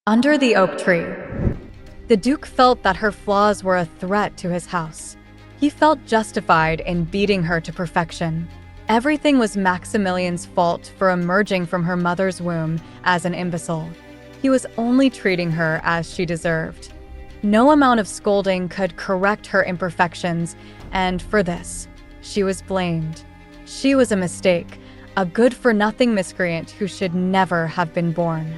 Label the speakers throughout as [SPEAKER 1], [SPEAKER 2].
[SPEAKER 1] Under the oak tree. The Duke felt that her flaws were a threat to his house. He felt justified in beating her to perfection. Everything was Maximilian's fault for emerging from her mother's womb as an imbecile. He was only treating her as she deserved. No amount of scolding could correct her imperfections, and for this, she was blamed. She was a mistake, a good-for-nothing miscreant who should never have been born.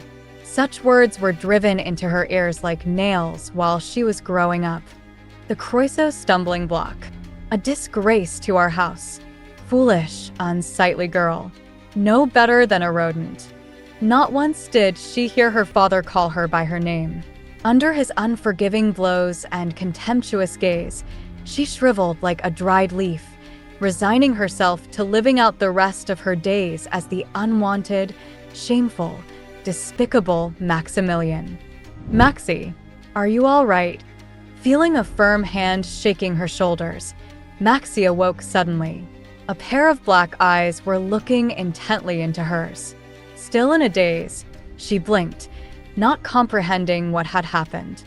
[SPEAKER 1] Such words were driven into her ears like nails while she was growing up. The Croeso stumbling block. A disgrace to our house. Foolish, unsightly girl. No better than a rodent. Not once did she hear her father call her by her name. Under his unforgiving blows and contemptuous gaze, she shriveled like a dried leaf, resigning herself to living out the rest of her days as the unwanted, shameful, despicable Maximilian. Maxi, are you all right? Feeling a firm hand shaking her shoulders, Maxi awoke suddenly. A pair of black eyes were looking intently into hers. Still in a daze, she blinked, not comprehending what had happened.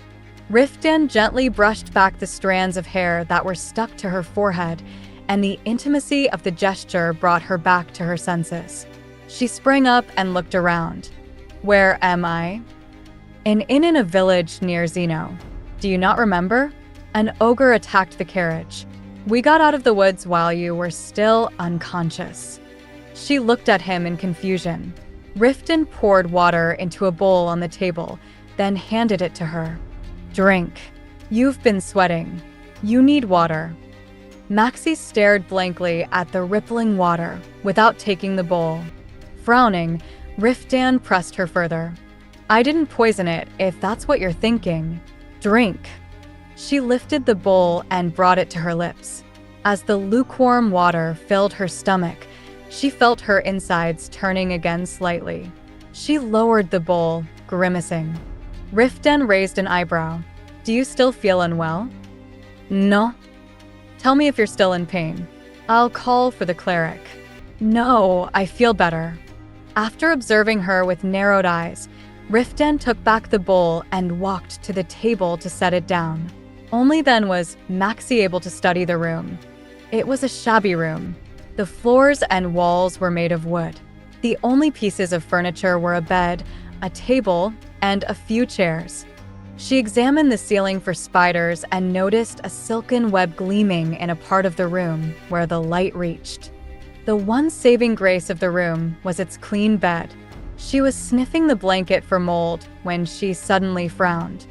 [SPEAKER 1] Riftan gently brushed back the strands of hair that were stuck to her forehead, and the intimacy of the gesture brought her back to her senses. She sprang up and looked around. Where am I? An inn in a village near Zeno. Do you not remember? An ogre attacked the carriage. We got out of the woods while you were still unconscious. She looked at him in confusion. Riftan poured water into a bowl on the table, then handed it to her. Drink. You've been sweating. You need water. Maxi stared blankly at the rippling water without taking the bowl. Frowning, Riftan pressed her further. I didn't poison it, if that's what you're thinking. Drink. She lifted the bowl and brought it to her lips. As the lukewarm water filled her stomach, she felt her insides turning again slightly. She lowered the bowl, grimacing. Riftan raised an eyebrow. Do you still feel unwell? No. Tell me if you're still in pain. I'll call for the cleric. No, I feel better. After observing her with narrowed eyes, Riftan took back the bowl and walked to the table to set it down. Only then was Maxi able to study the room. It was a shabby room. The floors and walls were made of wood. The only pieces of furniture were a bed, a table, and a few chairs. She examined the ceiling for spiders and noticed a silken web gleaming in a part of the room where the light reached. The one saving grace of the room was its clean bed. She was sniffing the blanket for mold when she suddenly frowned.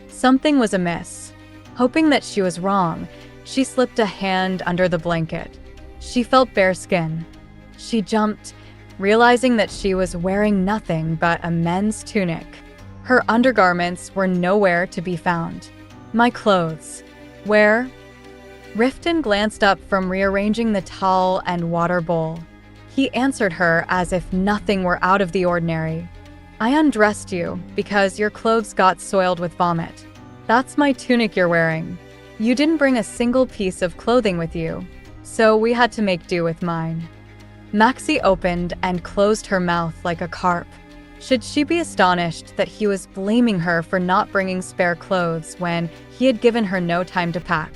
[SPEAKER 1] Something was amiss. Hoping that she was wrong, she slipped a hand under the blanket. She felt bare skin. She jumped, realizing that she was wearing nothing but a men's tunic. Her undergarments were nowhere to be found. My clothes. Where? Riftan glanced up from rearranging the towel and water bowl. He answered her as if nothing were out of the ordinary. I undressed you because your clothes got soiled with vomit. That's my tunic you're wearing. You didn't bring a single piece of clothing with you, so we had to make do with mine. Maxi opened and closed her mouth like a carp. Should she be astonished that he was blaming her for not bringing spare clothes when he had given her no time to pack?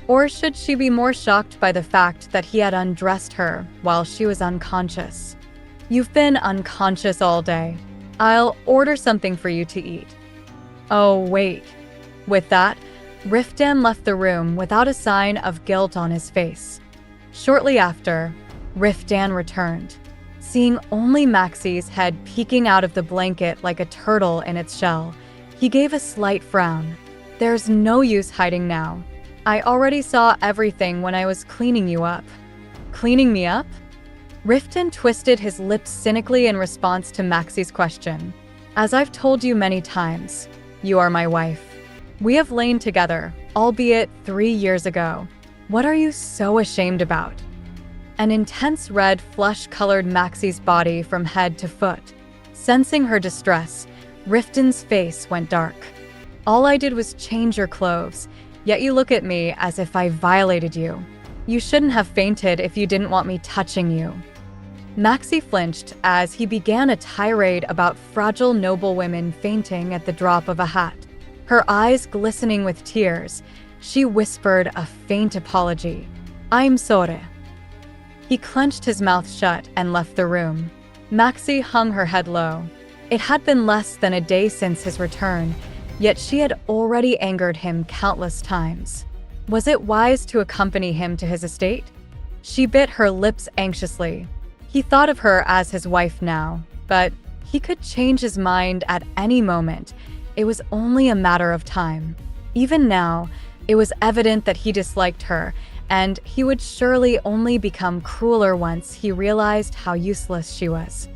[SPEAKER 1] Or should she be more shocked by the fact that he had undressed her while she was unconscious? You've been unconscious all day. I'll order something for you to eat. Oh, wait. With that, Riftan left the room without a sign of guilt on his face. Shortly after, Riftan returned, seeing only Maxi's head peeking out of the blanket like a turtle in its shell. He gave a slight frown. There's no use hiding now. I already saw everything when I was cleaning you up. Cleaning me up? Riftan twisted his lips cynically in response to Maxi's question. As I've told you many times, you are my wife. We have lain together, albeit 3 years ago. What are you so ashamed about? An intense red flush-colored Maxi's body from head to foot. Sensing her distress, Riftan's face went dark. All I did was change your clothes, yet you look at me as if I violated you. You shouldn't have fainted if you didn't want me touching you. Maxi flinched as he began a tirade about fragile noble women fainting at the drop of a hat. Her eyes glistening with tears, she whispered a faint apology. "I'm sorry." He clenched his mouth shut and left the room. Maxi hung her head low. It had been less than a day since his return, yet she had already angered him countless times. Was it wise to accompany him to his estate? She bit her lips anxiously. He thought of her as his wife now, but he could change his mind at any moment. It was only a matter of time. Even now, it was evident that he disliked her, and he would surely only become crueler once he realized how useless she was.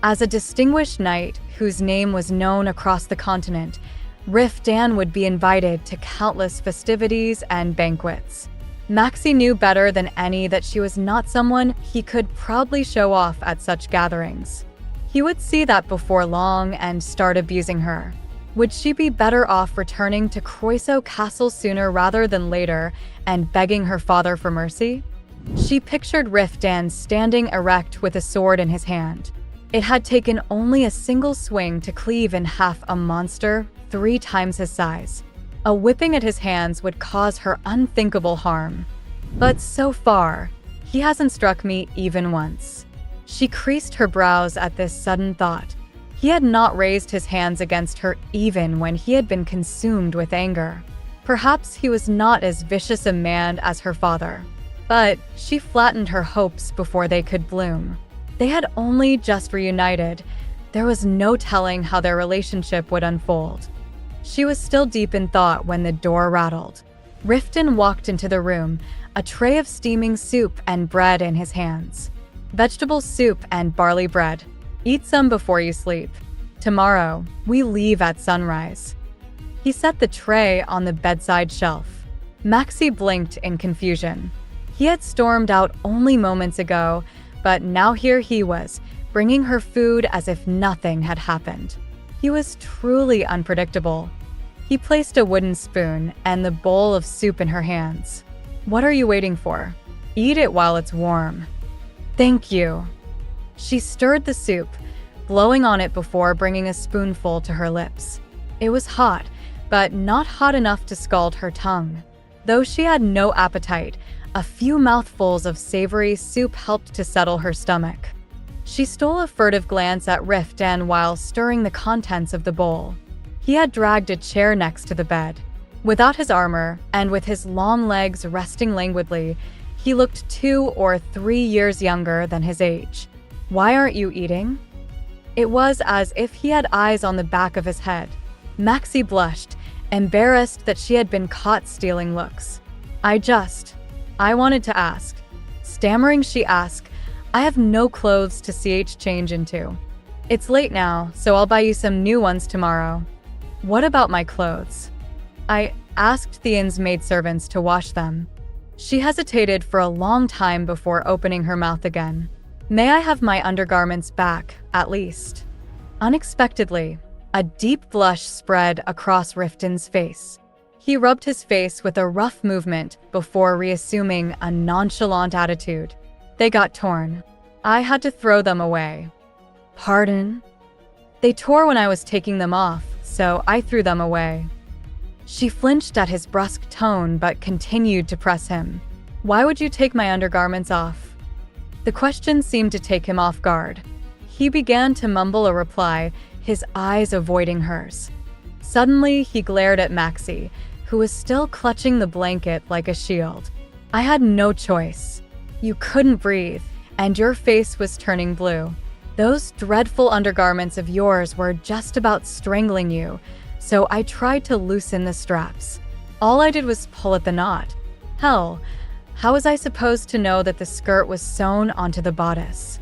[SPEAKER 1] As a distinguished knight whose name was known across the continent, Riftan would be invited to countless festivities and banquets. Maxi knew better than any that she was not someone he could proudly show off at such gatherings. He would see that before long and start abusing her. Would she be better off returning to Croiso Castle sooner rather than later and begging her father for mercy? She pictured Riftan standing erect with a sword in his hand. It had taken only a single swing to cleave in half a monster 3 times his size. A whipping at his hands would cause her unthinkable harm. But so far, he hasn't struck me even once. She creased her brows at this sudden thought. He had not raised his hands against her even when he had been consumed with anger. Perhaps he was not as vicious a man as her father. But she flattened her hopes before they could bloom. They had only just reunited. There was no telling how their relationship would unfold. She was still deep in thought when the door rattled. Riftan walked into the room, a tray of steaming soup and bread in his hands. Vegetable soup and barley bread. Eat some before you sleep. Tomorrow, we leave at sunrise. He set the tray on the bedside shelf. Maxi blinked in confusion. He had stormed out only moments ago, but now here he was, bringing her food as if nothing had happened. He was truly unpredictable. He placed a wooden spoon and the bowl of soup in her hands. "What are you waiting for? Eat it while it's warm." "Thank you." She stirred the soup, blowing on it before bringing a spoonful to her lips. It was hot, but not hot enough to scald her tongue. Though she had no appetite, a few mouthfuls of savory soup helped to settle her stomach. She stole a furtive glance at Riftan while stirring the contents of the bowl. He had dragged a chair next to the bed. Without his armor, and with his long legs resting languidly, he looked 2 or 3 years younger than his age. "Why aren't you eating?" It was as if he had eyes on the back of his head. Maxi blushed, embarrassed that she had been caught stealing looks. I wanted to ask." Stammering, she asked, "I have no clothes to change into. It's late now, so I'll buy you some new ones tomorrow." "What about my clothes?" "I asked the inn's maidservants to wash them." She hesitated for a long time before opening her mouth again. "May I have my undergarments back, at least?" Unexpectedly, a deep blush spread across Riftan's face. He rubbed his face with a rough movement before reassuming a nonchalant attitude. "They got torn. I had to throw them away." "Pardon?" "They tore when I was taking them off, so I threw them away." She flinched at his brusque tone but continued to press him. "Why would you take my undergarments off?" The question seemed to take him off guard. He began to mumble a reply, his eyes avoiding hers. Suddenly, he glared at Maxi, who was still clutching the blanket like a shield. "I had no choice. You couldn't breathe, and your face was turning blue. Those dreadful undergarments of yours were just about strangling you, so I tried to loosen the straps. All I did was pull at the knot. Hell, how was I supposed to know that the skirt was sewn onto the bodice?"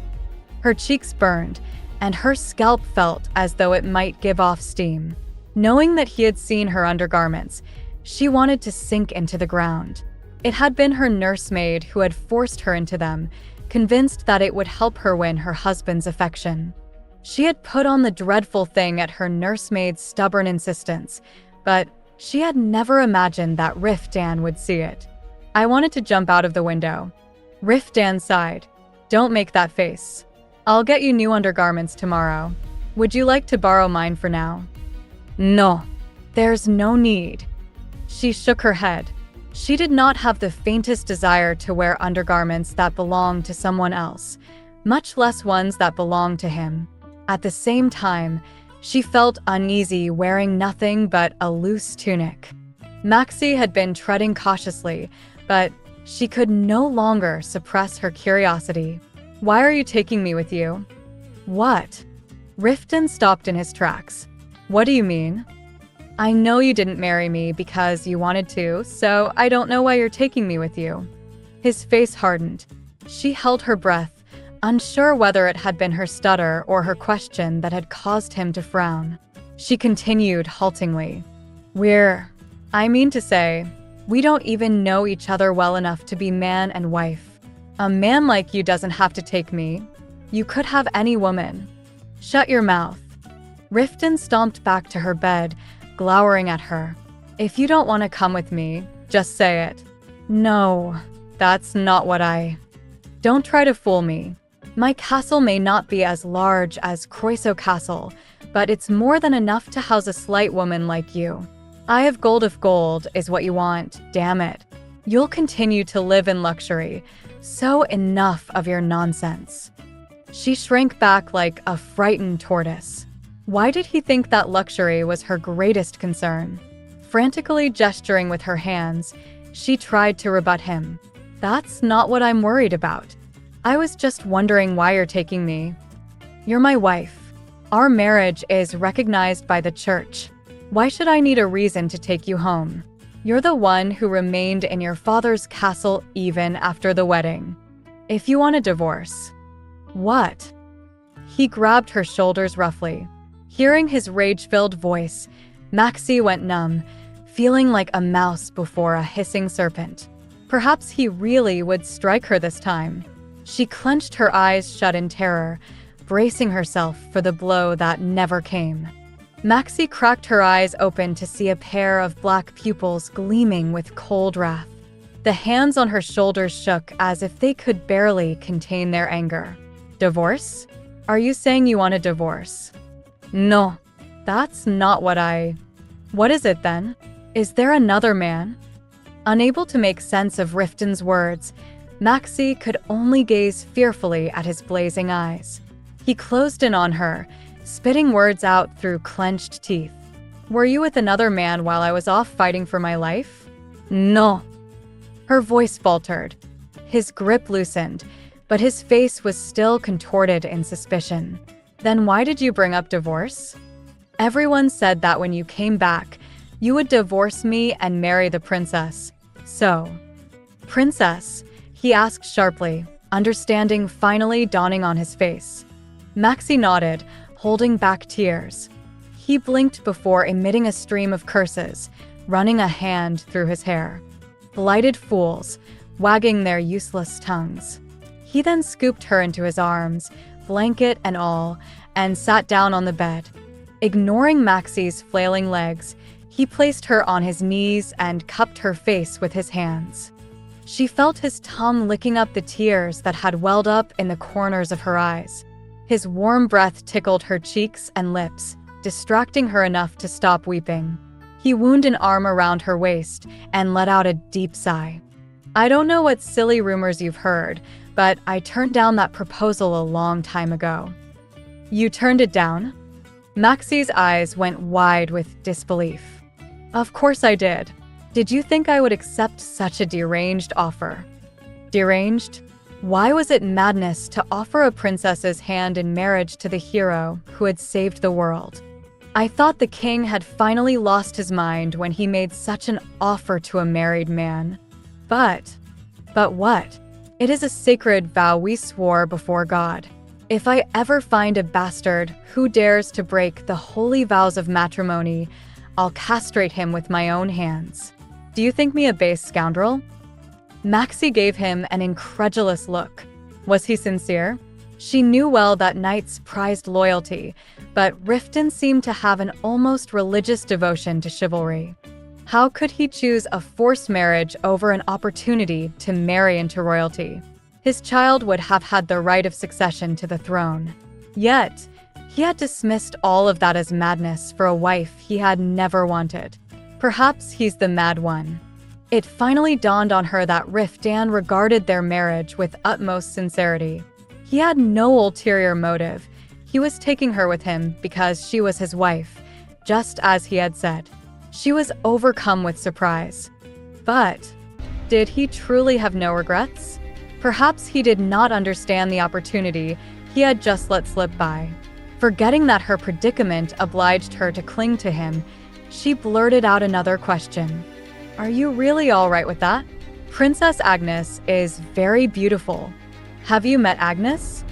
[SPEAKER 1] Her cheeks burned, and her scalp felt as though it might give off steam. Knowing that he had seen her undergarments, she wanted to sink into the ground. It had been her nursemaid who had forced her into them, convinced that it would help her win her husband's affection. She had put on the dreadful thing at her nursemaid's stubborn insistence, but she had never imagined that Riftan would see it. "I wanted to jump out of the window." Riftan sighed. "Don't make that face." I'll get you new undergarments tomorrow. Would you like to borrow mine for now? No, there's no need. She shook her head. She did not have the faintest desire to wear undergarments that belonged to someone else, much less ones that belonged to him. At the same time, she felt uneasy wearing nothing but a loose tunic. Maxi had been treading cautiously, but she could no longer suppress her curiosity. Why are you taking me with you? What? Riftan stopped in his tracks. What do you mean? I know you didn't marry me because you wanted to, so I don't know why you're taking me with you. His face hardened. She held her breath, unsure whether it had been her stutter or her question that had caused him to frown. She continued haltingly. I mean to say, we don't even know each other well enough to be man and wife. A man like you doesn't have to take me. You could have any woman. Shut your mouth. Riftan stomped back to her bed, glowering at her. If you don't want to come with me, just say it. No, that's not what Don't try to fool me. My castle may not be as large as Croiso Castle, but it's more than enough to house a slight woman like you. I have gold if gold is what you want, damn it. You'll continue to live in luxury, so enough of your nonsense. She shrank back like a frightened tortoise. Why did he think that luxury was her greatest concern? Frantically gesturing with her hands, she tried to rebut him. That's not what I'm worried about. I was just wondering why you're taking me. You're my wife. Our marriage is recognized by the church. Why should I need a reason to take you home? You're the one who remained in your father's castle even after the wedding. If you want a divorce. What? He grabbed her shoulders roughly. Hearing his rage-filled voice, Maxi went numb, feeling like a mouse before a hissing serpent. Perhaps he really would strike her this time. She clenched her eyes shut in terror, bracing herself for the blow that never came. Maxi cracked her eyes open to see a pair of black pupils gleaming with cold wrath. The hands on her shoulders shook as if they could barely contain their anger. Divorce? Are you saying you want a divorce? No, that's not what What is it then? Is there another man? Unable to make sense of Riftan's words, Maxi could only gaze fearfully at his blazing eyes. He closed in on her, spitting words out through clenched teeth. Were you with another man while I was off fighting for my life? No. Her voice faltered. His grip loosened, but his face was still contorted in suspicion. Then why did you bring up divorce? Everyone said that when you came back, you would divorce me and marry the princess. So, princess? He asked sharply, understanding finally dawning on his face. Maxi nodded, holding back tears. He blinked before emitting a stream of curses, running a hand through his hair. Blighted fools, wagging their useless tongues. He then scooped her into his arms, blanket and all, and sat down on the bed. Ignoring Maxi's flailing legs, he placed her on his knees and cupped her face with his hands. She felt his tongue licking up the tears that had welled up in the corners of her eyes. His warm breath tickled her cheeks and lips, distracting her enough to stop weeping. He wound an arm around her waist and let out a deep sigh. I don't know what silly rumors you've heard, but I turned down that proposal a long time ago. You turned it down? Maxi's eyes went wide with disbelief. Of course I did. Did you think I would accept such a deranged offer? Deranged? Why was it madness to offer a princess's hand in marriage to the hero who had saved the world? I thought the king had finally lost his mind when he made such an offer to a married man. But what? It is a sacred vow we swore before God. If I ever find a bastard who dares to break the holy vows of matrimony, I'll castrate him with my own hands. Do you think me a base scoundrel? Maxi gave him an incredulous look. Was he sincere? She knew well that knights prized loyalty, but Riftan seemed to have an almost religious devotion to chivalry. How could he choose a forced marriage over an opportunity to marry into royalty? His child would have had the right of succession to the throne. Yet, he had dismissed all of that as madness for a wife he had never wanted. Perhaps he's the mad one. It finally dawned on her that Riftan regarded their marriage with utmost sincerity. He had no ulterior motive. He was taking her with him because she was his wife, just as he had said. She was overcome with surprise. But did he truly have no regrets? Perhaps he did not understand the opportunity he had just let slip by. Forgetting that her predicament obliged her to cling to him, she blurted out another question. Are you really all right with that? Princess Agnes is very beautiful. Have you met Agnes?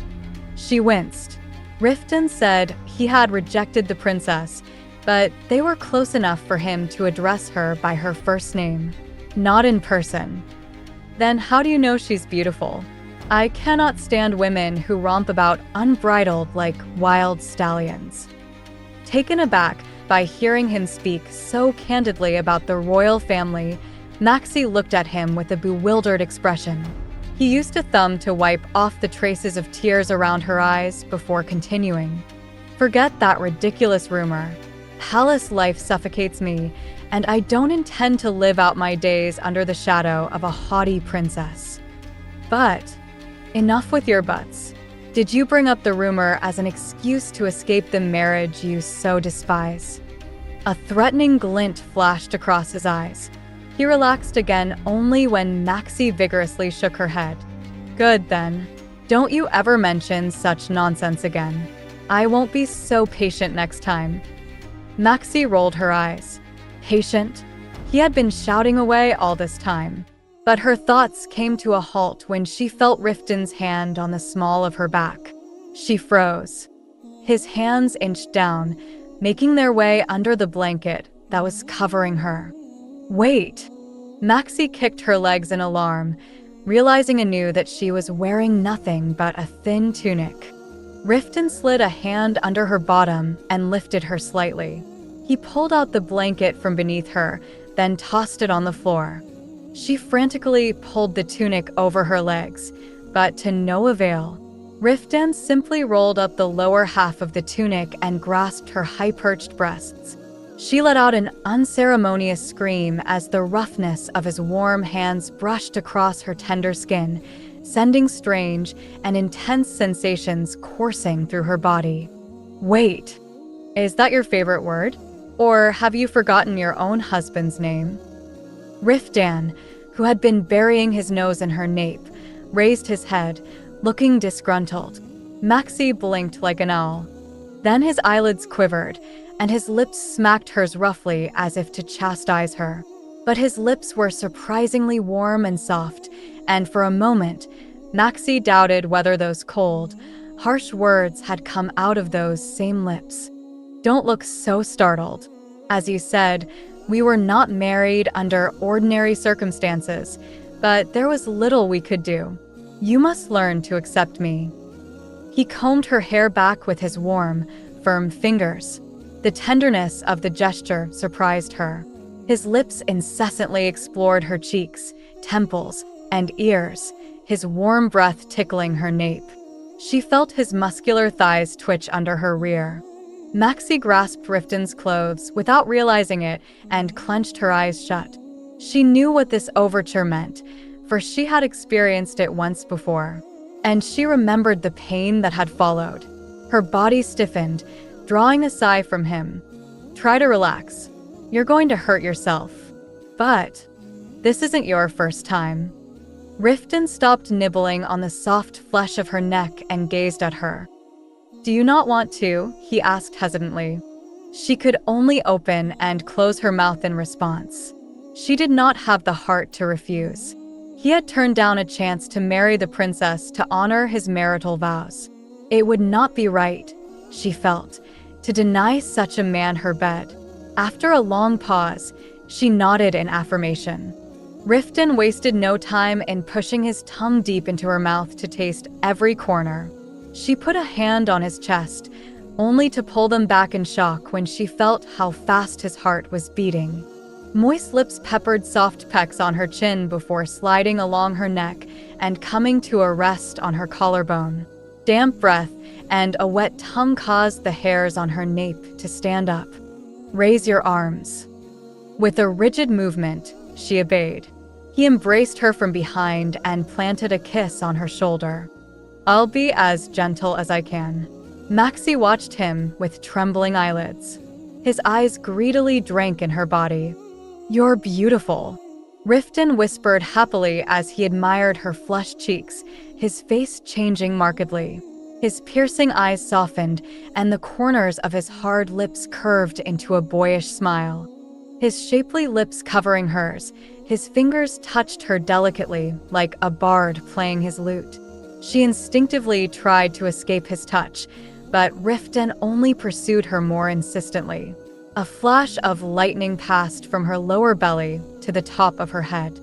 [SPEAKER 1] She winced. Riftan said he had rejected the princess, but they were close enough for him to address her by her first name. Not in person. Then how do you know she's beautiful? I cannot stand women who romp about unbridled like wild stallions. Taken aback by hearing him speak so candidly about the royal family, Maxi looked at him with a bewildered expression. He used a thumb to wipe off the traces of tears around her eyes before continuing. Forget that ridiculous rumor. Palace life suffocates me, and I don't intend to live out my days under the shadow of a haughty princess. But enough with your buts. Did you bring up the rumor as an excuse to escape the marriage you so despise? A threatening glint flashed across his eyes. He relaxed again only when Maxi vigorously shook her head. Good then. Don't you ever mention such nonsense again. I won't be so patient next time. Maxi rolled her eyes. Patient? He had been shouting away all this time. But her thoughts came to a halt when she felt Riftan's hand on the small of her back. She froze. His hands inched down, making their way under the blanket that was covering her. Wait! Maxi kicked her legs in alarm, realizing anew that she was wearing nothing but a thin tunic. Riftan slid a hand under her bottom and lifted her slightly. He pulled out the blanket from beneath her, then tossed it on the floor. She frantically pulled the tunic over her legs, but to no avail. Riftan simply rolled up the lower half of the tunic and grasped her high-perched breasts. She let out an unceremonious scream as the roughness of his warm hands brushed across her tender skin, sending strange and intense sensations coursing through her body. Wait, is that your favorite word? Or have you forgotten your own husband's name? Riftan, who had been burying his nose in her nape, raised his head, looking disgruntled. Maxi blinked like an owl. Then his eyelids quivered, and his lips smacked hers roughly as if to chastise her. But his lips were surprisingly warm and soft, and for a moment, Maxi doubted whether those cold, harsh words had come out of those same lips. Don't look so startled. As you said, we were not married under ordinary circumstances, but there was little we could do. You must learn to accept me. He combed her hair back with his warm, firm fingers. The tenderness of the gesture surprised her. His lips incessantly explored her cheeks, temples, and ears, his warm breath tickling her nape. She felt his muscular thighs twitch under her rear. Maxi grasped Riftan's clothes without realizing it and clenched her eyes shut. She knew what this overture meant, for she had experienced it once before, and she remembered the pain that had followed. Her body stiffened, drawing a sigh from him. Try to relax. You're going to hurt yourself. But this isn't your first time. Riftan stopped nibbling on the soft flesh of her neck and gazed at her. Do you not want to? He asked hesitantly. She could only open and close her mouth in response. She did not have the heart to refuse. He had turned down a chance to marry the princess to honor his marital vows. It would not be right, she felt, to deny such a man her bed. After a long pause, she nodded in affirmation. Riftan wasted no time in pushing his tongue deep into her mouth to taste every corner. She put a hand on his chest, only to pull them back in shock when she felt how fast his heart was beating. Moist lips peppered soft pecks on her chin before sliding along her neck and coming to a rest on her collarbone. Damp breath and a wet tongue caused the hairs on her nape to stand up. "Raise your arms." With a rigid movement, she obeyed. He embraced her from behind and planted a kiss on her shoulder. "I'll be as gentle as I can." Maxi watched him with trembling eyelids. His eyes greedily drank in her body. "You're beautiful," Riftan whispered happily as he admired her flushed cheeks, his face changing markedly. His piercing eyes softened, and the corners of his hard lips curved into a boyish smile. His shapely lips covering hers, his fingers touched her delicately, like a bard playing his lute. She instinctively tried to escape his touch, but Riftan only pursued her more insistently. A flash of lightning passed from her lower belly to the top of her head.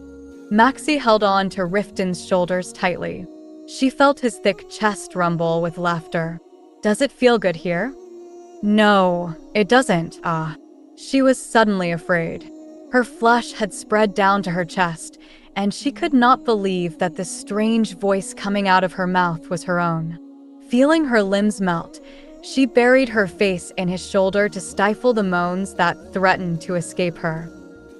[SPEAKER 1] Maxi held on to Riftan's shoulders tightly. She felt his thick chest rumble with laughter. "Does it feel good here?" "No, it doesn't, She was suddenly afraid. Her flush had spread down to her chest, and she could not believe that the strange voice coming out of her mouth was her own. Feeling her limbs melt, she buried her face in his shoulder to stifle the moans that threatened to escape her.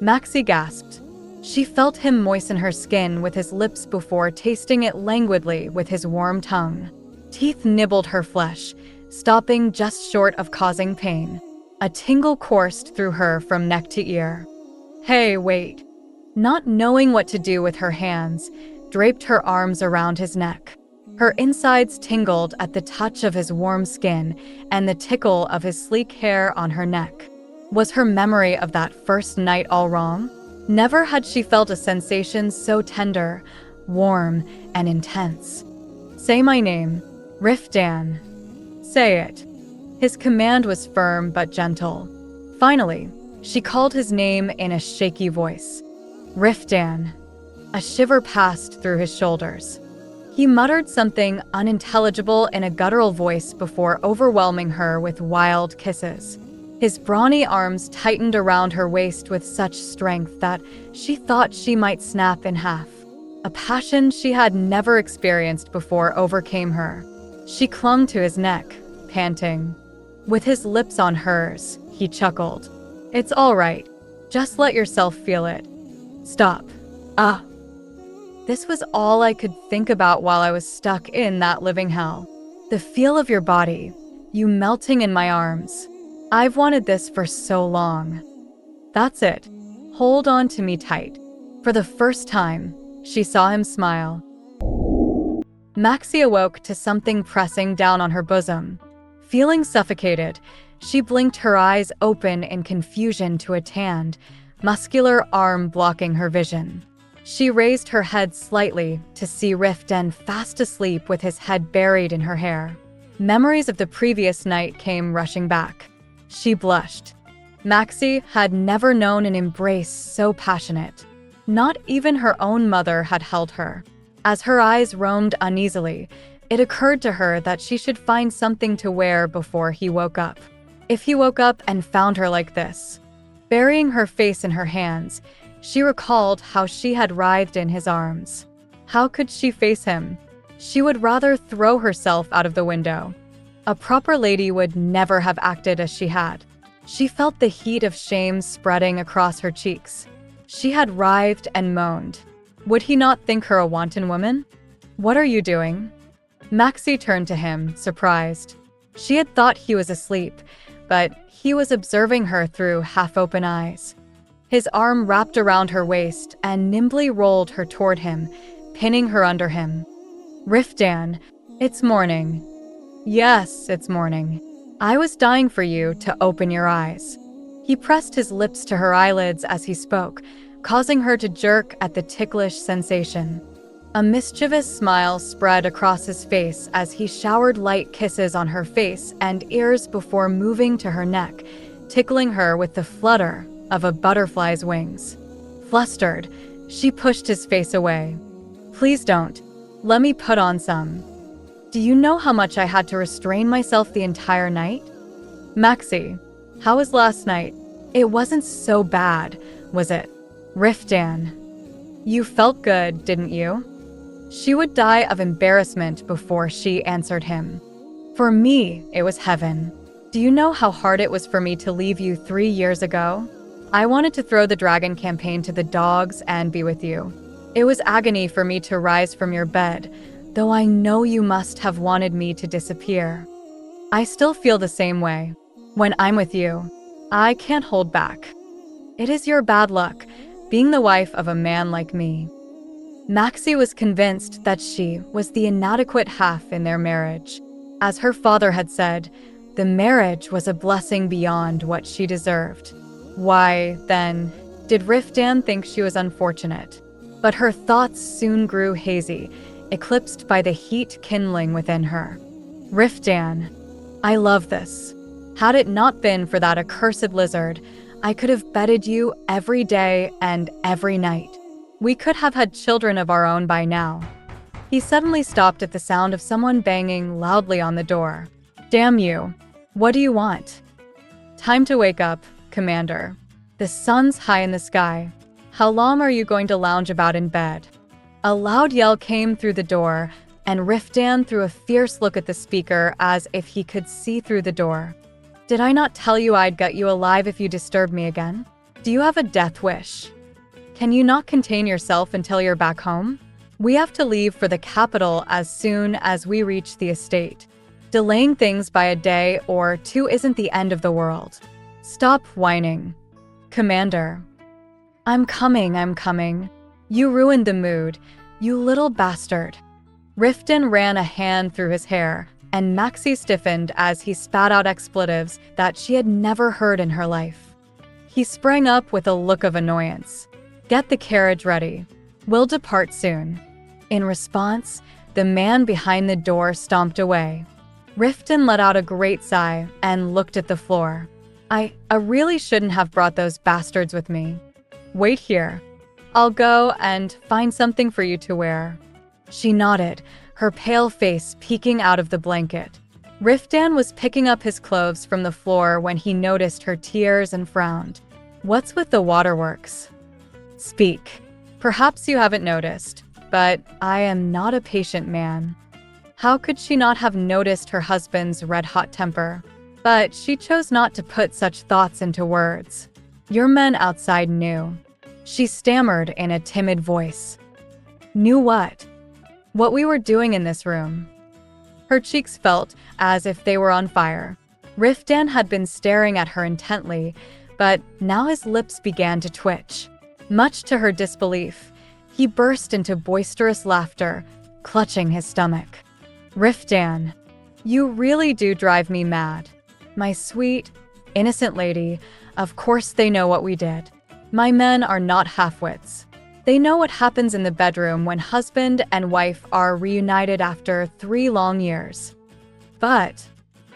[SPEAKER 1] Maxi gasped. She felt him moisten her skin with his lips before tasting it languidly with his warm tongue. Teeth nibbled her flesh, stopping just short of causing pain. A tingle coursed through her from neck to ear. "Hey, wait." Not knowing what to do with her hands, draped her arms around his neck. Her insides tingled at the touch of his warm skin and the tickle of his sleek hair on her neck. Was her memory of that first night all wrong? Never had she felt a sensation so tender, warm, and intense. "Say my name, Riftan." "Say it." His command was firm but gentle. Finally, she called his name in a shaky voice. "Riftan." A shiver passed through his shoulders. He muttered something unintelligible in a guttural voice before overwhelming her with wild kisses. His brawny arms tightened around her waist with such strength that she thought she might snap in half. A passion she had never experienced before overcame her. She clung to his neck, panting. With his lips on hers, he chuckled. "It's all right. Just let yourself feel it. Stop. This was all I could think about while I was stuck in that living hell. The feel of your body, you melting in my arms. I've wanted this for so long." "That's it. Hold on to me tight." For the first time, she saw him smile. Maxi awoke to something pressing down on her bosom. Feeling suffocated, she blinked her eyes open in confusion to a tanned, muscular arm blocking her vision. She raised her head slightly to see Riftan fast asleep with his head buried in her hair. Memories of the previous night came rushing back. She blushed. Maxi had never known an embrace so passionate. Not even her own mother had held her. As her eyes roamed uneasily, it occurred to her that she should find something to wear before he woke up. If he woke up and found her like this, burying her face in her hands, she recalled how she had writhed in his arms. How could she face him? She would rather throw herself out of the window. A proper lady would never have acted as she had. She felt the heat of shame spreading across her cheeks. She had writhed and moaned. Would he not think her a wanton woman? "What are you doing?" Maxi turned to him, surprised. She had thought he was asleep, but he was observing her through half-open eyes. His arm wrapped around her waist and nimbly rolled her toward him, pinning her under him. "Riftan, it's morning." "Yes, it's morning. I was dying for you to open your eyes." He pressed his lips to her eyelids as he spoke, causing her to jerk at the ticklish sensation. A mischievous smile spread across his face as he showered light kisses on her face and ears before moving to her neck, tickling her with the flutter of a butterfly's wings. Flustered, she pushed his face away. "Please don't. Let me put on some." "Do you know how much I had to restrain myself the entire night?" "Maxi, how was last night?" It wasn't so bad, was it? Riftan. You felt good, didn't you? She would die of embarrassment before she answered him. For me, it was heaven. Do you know how hard it was for me to leave you 3 years ago? I wanted to throw the dragon campaign to the dogs and be with you. It was agony for me to rise from your bed, though I know you must have wanted me to disappear. I still feel the same way. When I'm with you, I can't hold back. It is your bad luck, being the wife of a man like me. Maxi was convinced that she was the inadequate half in their marriage. As her father had said, the marriage was a blessing beyond what she deserved. Why, then, did Riftan think she was unfortunate? But her thoughts soon grew hazy, eclipsed by the heat kindling within her. Riftan, I love this. Had it not been for that accursed lizard, I could have bedded you every day and every night. We could have had children of our own by now. He suddenly stopped at the sound of someone banging loudly on the door. Damn you. What do you want? Time to wake up, Commander. The sun's high in the sky. How long are you going to lounge about in bed? A loud yell came through the door, and Riftan threw a fierce look at the speaker as if he could see through the door. Did I not tell you I'd gut you alive if you disturbed me again? Do you have a death wish? Can you not contain yourself until you're back home? We have to leave for the capital as soon as we reach the estate. Delaying things by a day or two isn't the end of the world. Stop whining. Commander. I'm coming. You ruined the mood, you little bastard. Riftan ran a hand through his hair, and Maxi stiffened as he spat out expletives that she had never heard in her life. He sprang up with a look of annoyance. Get the carriage ready. We'll depart soon. In response, the man behind the door stomped away. Riftan let out a great sigh and looked at the floor. I really shouldn't have brought those bastards with me. Wait here. I'll go and find something for you to wear. She nodded, her pale face peeking out of the blanket. Riftan was picking up his clothes from the floor when he noticed her tears and frowned. What's with the waterworks? Speak. Perhaps you haven't noticed, but I am not a patient man. How could she not have noticed her husband's red-hot temper? But she chose not to put such thoughts into words. Your men outside knew. She stammered in a timid voice. Knew what? What we were doing in this room. Her cheeks felt as if they were on fire. Riftan had been staring at her intently, but now his lips began to twitch. Much to her disbelief, he burst into boisterous laughter, clutching his stomach. Riftan, you really do drive me mad. My sweet, innocent lady, of course they know what we did. My men are not half-wits. They know what happens in the bedroom when husband and wife are reunited after 3 long years. But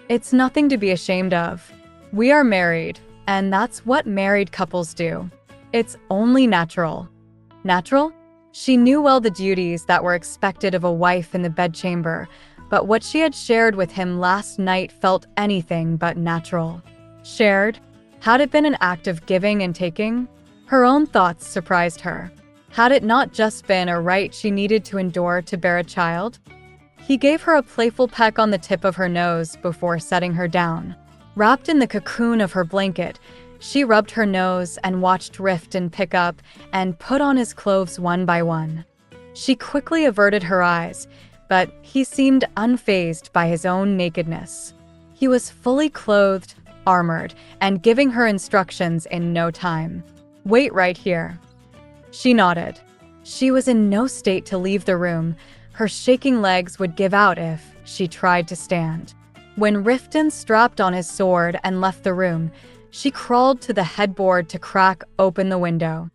[SPEAKER 1] it's nothing to be ashamed of. We are married, and that's what married couples do. It's only natural. Natural? She knew well the duties that were expected of a wife in the bedchamber, but what she had shared with him last night felt anything but natural. Shared? Had it been an act of giving and taking? Her own thoughts surprised her. Had it not just been a right she needed to endure to bear a child? He gave her a playful peck on the tip of her nose before setting her down. Wrapped in the cocoon of her blanket, she rubbed her nose and watched Riftan pick up and put on his clothes one by one. She quickly averted her eyes, but he seemed unfazed by his own nakedness. He was fully clothed, armored, and giving her instructions in no time. Wait right here. She nodded. She was in no state to leave the room. Her shaking legs would give out if she tried to stand. When Riftan strapped on his sword and left the room, she crawled to the headboard to crack open the window.